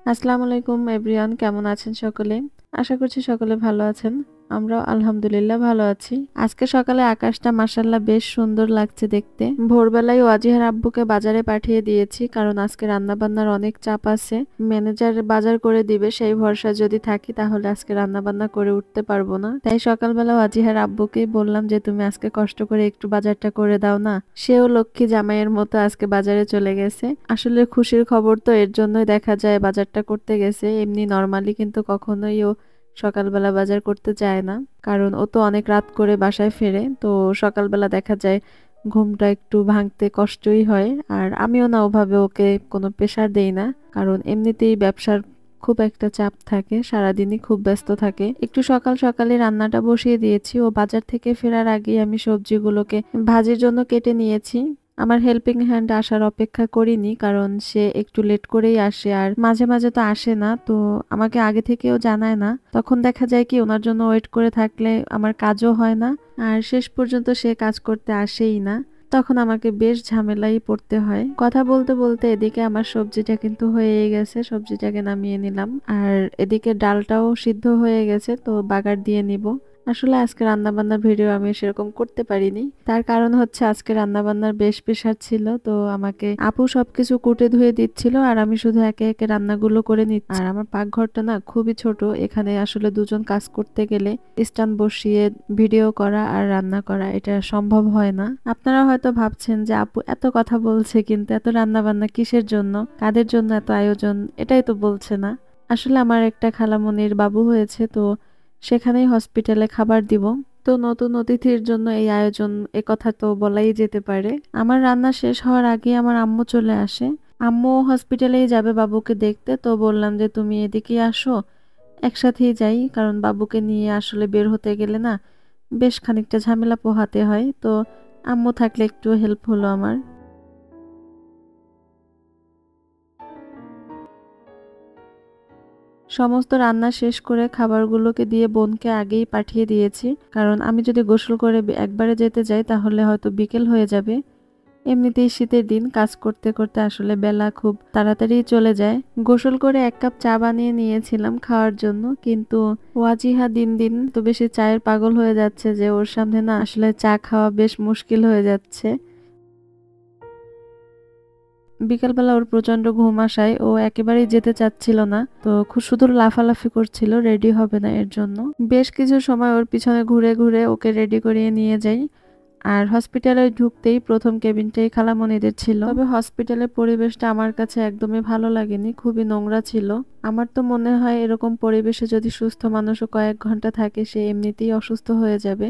আসসালামু আলাইকুম এভরিওয়ান, কেমন আছেন সকলে? আশা করছি সকলে ভালো আছেন। আমরাও আলহামদুলিল্লাহ ভালো আছি। আজকে সকালে আকাশটা মাশাআল্লাহ বেশ সুন্দর লাগছে দেখতে। ভোরবেলায় ওয়াজিহার আব্বুকে বাজারে পাঠিয়ে দিয়েছি, কারণ আজকে রান্নাবান্নার অনেক চাপ আছে। ম্যানেজার বাজার করে দিবে সেই ভরসা যদি থাকি তাহলে আজকে রান্নাবান্না করে উঠতে পারবো না। তাই সকালবেলা ওয়াজিহার আব্বুকেই বললাম যে তুমি আজকে কষ্ট করে একটু বাজারটা করে দাও না। সেও লক্ষ্মী জামাইয়ের মতো আজকে বাজারে চলে গেছে। আসলে খুশির খবর তো, এর জন্যই দেখা যায় বাজারটা করতে গেছে। এমনি নরমালি কিন্তু কখনোই ও সকালবেলা বাজার করতে চায় না, কারণ ও তো অনেক রাত করে বাসায় ফেরে। তো সকালবেলা দেখা যায় ঘুমটা একটু ভাঙতে কষ্টই হয়। আর আমিও না ওভাবে ওকে কোনো প্রেশার দেই না, কারণ এমনিতেই ব্যবসার খুব একটা চাপ থাকে, সারাদিনই খুব ব্যস্ত থাকে। একটু সকাল সকালে রান্নাটা বসিয়ে দিয়েছি। ও বাজার থেকে ফেরার আগেই আমি সবজিগুলোকে ভাজির জন্য কেটে নিয়েছি। আমার হেল্পিং হ্যান্ড আসার অপেক্ষা করিনি, কারণ সে একটু লেট করেই আসে, আর মাঝে মাঝে তো আসে না। তো আমাকে আগে থেকেও জানায় না, তখন দেখা যায় কি ওনার জন্য ওয়েট করে থাকলে আমার কাজও হয় না, আর শেষ পর্যন্ত সে কাজ করতে আসেই না। তখন আমাকে বেশ ঝামেলাই পড়তে হয়। কথা বলতে বলতে এদিকে আমার সবজিটা কিন্তু হয়ে গেছে, সবজিটাকে নামিয়ে নিলাম। আর এদিকে ডালটাও সিদ্ধ হয়ে গেছে, তো বাগার দিয়ে নিব। আসলে আজকে রান্নাবান্নার ভিডিও আমি সেরকম করতে পারিনি, তার কারণ হচ্ছে আজকে রান্নাবান্নার বেশ প্রেশার ছিল। তো আমাকে আপু সবকিছু কুটে ধুয়ে দিচ্ছিল, আর আমি শুধু একে একে রান্নাগুলো করে নিচ্ছি। আর আমার পাকঘরটা না খুবই ছোট, এখানে আসলে দুজন কাজ করতে গেলে স্ট্যান্ড বসিয়ে ভিডিও করা আর রান্না করা এটা সম্ভব হয় না। আপনারা হয়তো ভাবছেন যে আপু এত কথা বলছে, কিন্তু এত রান্নাবান্না কিসের জন্য, কাদের জন্য এত আয়োজন, এটাই তো বলছে না। আসলে আমার একটা খালামণির বাবু হয়েছে, তো সেখানেই হসপিটালে খাবার দিব। তো নতুন অতিথির জন্য এই আয়োজন, এ কথা তো বলাই যেতে পারে। আমার রান্না শেষ হওয়ার আগে আমার আম্মু চলে আসে। আম্মু হসপিটালেই যাবে বাবুকে দেখতে, তো বললাম যে তুমি এদিকেই আসো, একসাথেই যাই, কারণ বাবুকে নিয়ে আসলে বের হতে গেলে না বেশ খানিকটা ঝামেলা পোহাতে হয়। তো আম্মু থাকলে একটু হেল্প হলো আমার। সমস্ত রান্না শেষ করে খাবারগুলোকে দিয়ে বোনকে আগেই পাঠিয়ে দিয়েছি, কারণ আমি যদি গোসল করে একবারে যেতে যাই তাহলে হয়তো বিকেল হয়ে যাবে। এমনিতেই শীতের দিন, কাজ করতে করতে আসলে বেলা খুব তাড়াতাড়ি চলে যায়। গোসল করে এক কাপ চা বানিয়ে নিয়েছিলাম খাওয়ার জন্য, কিন্তু ওয়াজিহা দিন দিন তো বেশি চায়ের পাগল হয়ে যাচ্ছে যে ওর সামনে না আসলে চা খাওয়া বেশ মুশকিল হয়ে যাচ্ছে। বিকালবেলা ওর প্রচন্ড ঘুম আসায় ও একেবারেই যেতে চাচ্ছিল না, তো খুব শুধু লাফালাফি করছিল, রেডি হবে না এর জন্য। বেশ কিছু সময় ওর পিছনে ঘুরে ঘুরে ওকে রেডি করিয়ে নিয়ে যাই। আর হসপিটালে ঢুকতেই প্রথম কেবিনটাই খালামণিদের ছিল। তবে হসপিটালের পরিবেশটা আমার কাছে একদমই ভালো লাগেনি, খুবই নোংরা ছিল। আমার তো মনে হয় এরকম পরিবেশে যদি সুস্থ মানুষও কয়েক ঘন্টা থাকে সে এমনিতেই অসুস্থ হয়ে যাবে।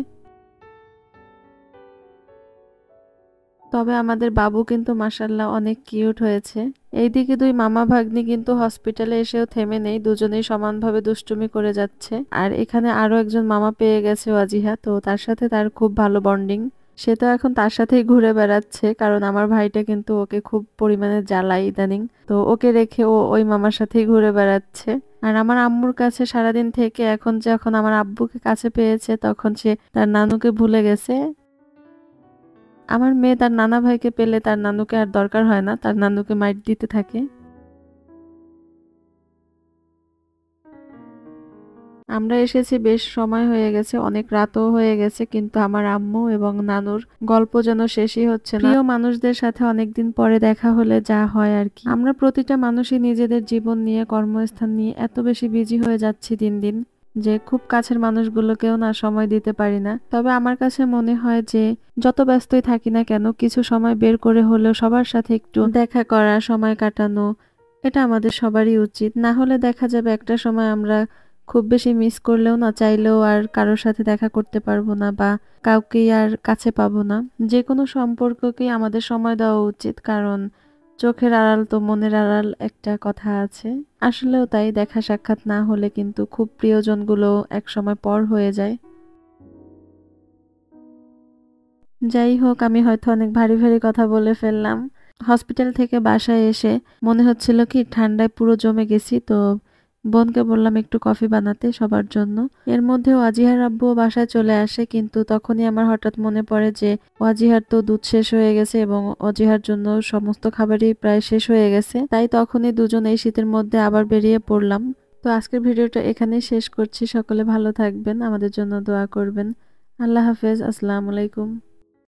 তবে আমাদের বাবু কিন্তু মাশাআল্লাহ অনেক কিউট হয়েছে। এইদিকে দুই মামা ভাগ্নি কিন্তু হসপিটালে এসেও থেমে নেই, দুজনেই সমানভাবে দুষ্টুমি করে যাচ্ছে। আর এখানে আরো একজন মামা পেয়ে গেছে ওয়াজিহা, তো তার সাথে তার খুব ভালো বন্ডিং। সে তো এখন তার সাথেই ঘুরে বেড়াচ্ছে, কারণ আমার ভাইটা কিন্তু ওকে খুব পরিমাণে জ্বালায় ইদানিং। তো ওকে রেখে ও ওই মামার সাথেই ঘুরে বেড়াচ্ছে। আর আমার আম্মুর কাছে সারাদিন থেকে এখন যখন আমার আব্বুকে কাছে পেয়েছে তখন সে তার নানুকে ভুলে গেছে। আমার মেয়ে তার নানা ভাইকে পেলে তার নানুকে আর দরকার হয় না, তার নানুকে মাইর দিতে থাকে। আমরা এসেছি বেশ সময় হয়ে গেছে, অনেক রাতও হয়ে গেছে, কিন্তু আমার আম্মু এবং নানুর গল্প যেন শেষই হচ্ছে না। প্রিয় মানুষদের সাথে অনেকদিন পরে দেখা হলে যা হয় আর কি। আমরা প্রতিটা মানুষই নিজেদের জীবন নিয়ে, কর্মস্থান নিয়ে এত বেশি বিজি হয়ে যাচ্ছি দিন দিন, যে খুব কাছের মানুষগুলোকেও না সময় দিতে পারি না। তবে আমার কাছে মনে হয় যে যত ব্যস্তই থাকি না কেন, কিছু সময় বের করে হলেও সবার সাথে একটু দেখা করা, সময় কাটানো, এটা আমাদের সবারই উচিত। না হলে দেখা যাবে একটা সময় আমরা খুব বেশি মিস করলেও না চাইলেও আর কারোর সাথে দেখা করতে পারবো না, বা কাউকেই আর কাছে পাবো না। যে কোনো সম্পর্ককেই আমাদের সময় দেওয়া উচিত, কারণ চোখের আড়াল তো মনের আড়াল একটা কথা আছে। আসলেও তাই, দেখা সাক্ষাৎ না হলে কিন্তু খুব প্রিয়জনগুলো এক সময় পর হয়ে যায়। যাই হোক, আমি হয়তো অনেক ভারী ভারী কথা বলে ফেললাম। হসপিটাল থেকে বাসায় এসে মনে হচ্ছিল কি ঠান্ডায় পুরো জমে গেছি, তো বোনকে বললাম একটু কফি বানাতে সবার জন্য। এর মধ্যে ওয়াজিহার আব্বু বাসায় চলে আসে, কিন্তু তখনই আমার হঠাৎ মনে পড়ে যে ওয়াজিহার তো দুধ শেষ হয়ে গেছে এবং ওয়াজিহার জন্য সমস্ত খাবারই প্রায় শেষ হয়ে গেছে। তাই তখনই দুজন এই শীতের মধ্যে আবার বেরিয়ে পড়লাম। তো আজকের ভিডিওটা এখানেই শেষ করছি। সকলে ভালো থাকবেন, আমাদের জন্য দোয়া করবেন। আল্লাহ হাফেজ, আসসালামু আলাইকুম।